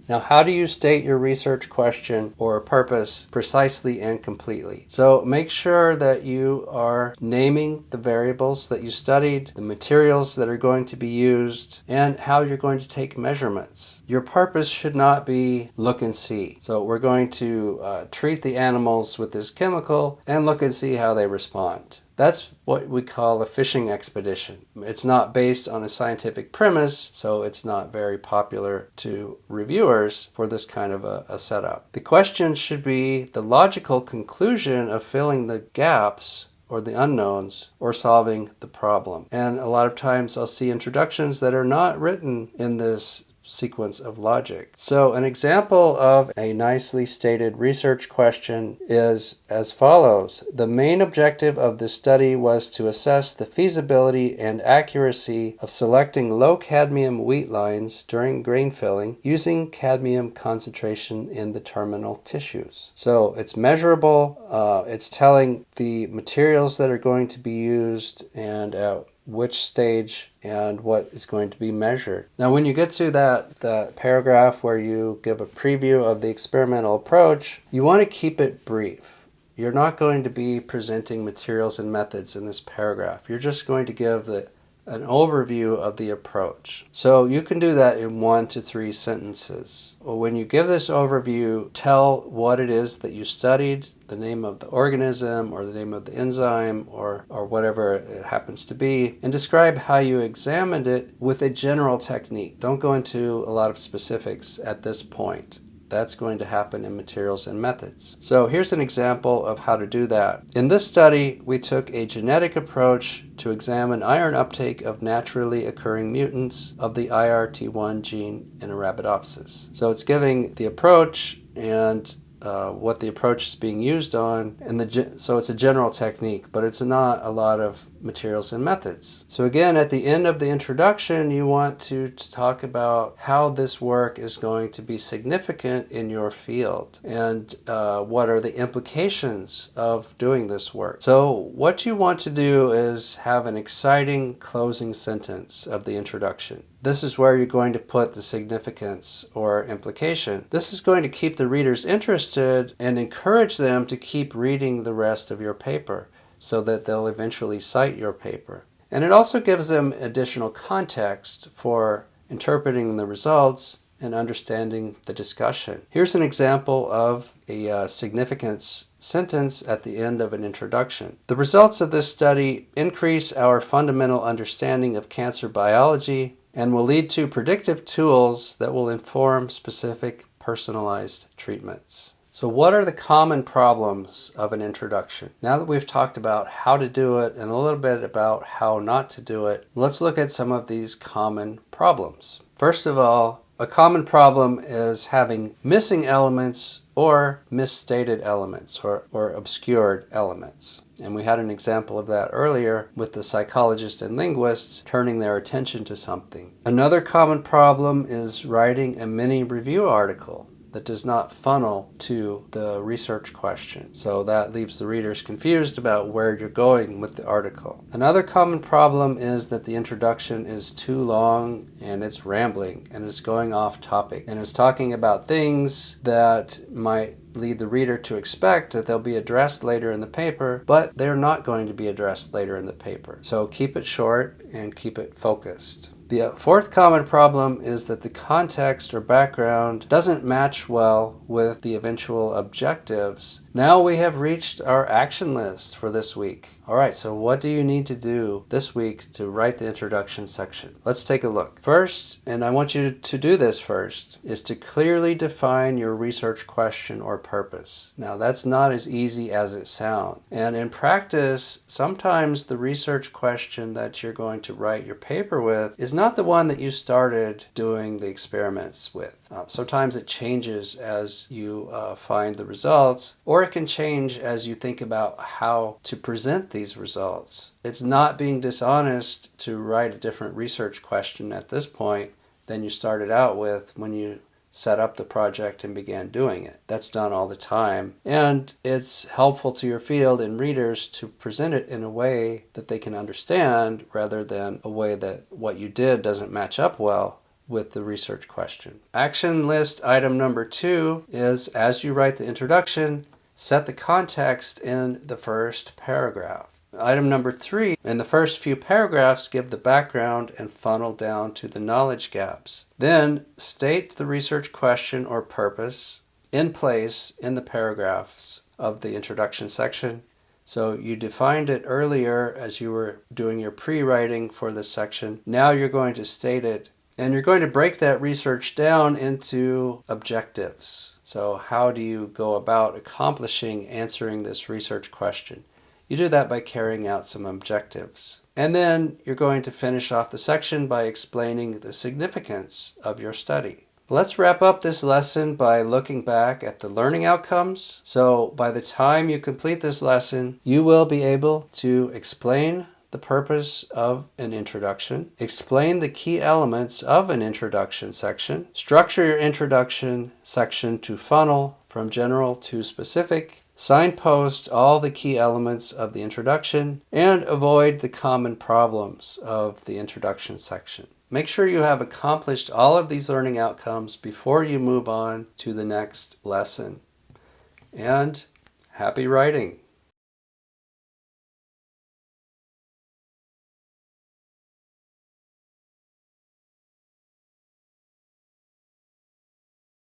Now, how do you state your research question or purpose precisely and completely? So make sure that you are naming the variables that you studied, the materials that are going to be used, and how you're going to take measurements. Your purpose should not be look and see. So we're going to treat the animals with this chemical and look and see how they respond. That's what we call a fishing expedition. It's not based on a scientific premise, so it's not very popular to reviewers for this kind of a setup. The question should be the logical conclusion of filling the gaps or the unknowns or solving the problem. And a lot of times I'll see introductions that are not written in this sequence of logic. So an example of a nicely stated research question is as follows. The main objective of this study was to assess the feasibility and accuracy of selecting low cadmium wheat lines during grain filling using cadmium concentration in the terminal tissues. So it's measurable, it's telling the materials that are going to be used and which stage and what is going to be measured. Now when you get to that paragraph where you give a preview of the experimental approach, you want to keep it brief. You're not going to be presenting materials and methods in this paragraph. You're just going to give an overview of the approach. So you can do that in 1 to 3 sentences. When you give this overview, tell what it is that you studied, the name of the organism or the name of the enzyme or whatever it happens to be, and describe how you examined it with a general technique. Don't go into a lot of specifics at this point. That's going to happen in materials and methods. So here's an example of how to do that. In this study, we took a genetic approach to examine iron uptake of naturally occurring mutants of the IRT1 gene in Arabidopsis. So it's giving the approach and what the approach is being used on, and so it's a general technique, but it's not a lot of materials and methods. So again, at the end of the introduction, you want to talk about how this work is going to be significant in your field and what are the implications of doing this work. So what you want to do is have an exciting closing sentence of the introduction. This is where you're going to put the significance or implication. This is going to keep the readers interested and encourage them to keep reading the rest of your paper so that they'll eventually cite your paper. And it also gives them additional context for interpreting the results and understanding the discussion. Here's an example of a significance sentence at the end of an introduction. The results of this study increase our fundamental understanding of cancer biology and will lead to predictive tools that will inform specific personalized treatments. So what are the common problems of an introduction? Now that we've talked about how to do it and a little bit about how not to do it, let's look at some of these common problems. First of all, a common problem is having missing elements or misstated elements or obscured elements. And we had an example of that earlier with the psychologists and linguists turning their attention to something. Another common problem is writing a mini review article that does not funnel to the research question. So that leaves the readers confused about where you're going with the article. Another common problem is that the introduction is too long and it's rambling and it's going off topic and it's talking about things that might lead the reader to expect that they'll be addressed later in the paper, but they're not going to be addressed later in the paper. So keep it short and keep it focused. The fourth common problem is that the context or background doesn't match well with the eventual objectives. Now we have reached our action list for this week. All right, so what do you need to do this week to write the introduction section? Let's take a look. First, and I want you to do this first, is to clearly define your research question or purpose. Now, that's not as easy as it sounds. And in practice, sometimes the research question that you're going to write your paper with is not the one that you started doing the experiments with. Sometimes it changes as you find the results, or it can change as you think about how to present these results. It's not being dishonest to write a different research question at this point than you started out with when you set up the project and began doing it. That's done all the time. And it's helpful to your field and readers to present it in a way that they can understand rather than a way that what you did doesn't match up well with the research question. Action list item number 2 is, as you write the introduction, set the context in the first paragraph. Item number 3, in the first few paragraphs, give the background and funnel down to the knowledge gaps. Then state the research question or purpose in place in the paragraphs of the introduction section. So you defined it earlier as you were doing your pre-writing for this section. Now you're going to state it, and you're going to break that research down into objectives. So how do you go about accomplishing answering this research question? You do that by carrying out some objectives. And then you're going to finish off the section by explaining the significance of your study. Let's wrap up this lesson by looking back at the learning outcomes. So by the time you complete this lesson, you will be able to explain the purpose of an introduction, explain the key elements of an introduction section, structure your introduction section to funnel from general to specific, signpost all the key elements of the introduction, and avoid the common problems of the introduction section. Make sure you have accomplished all of these learning outcomes before you move on to the next lesson. And happy writing!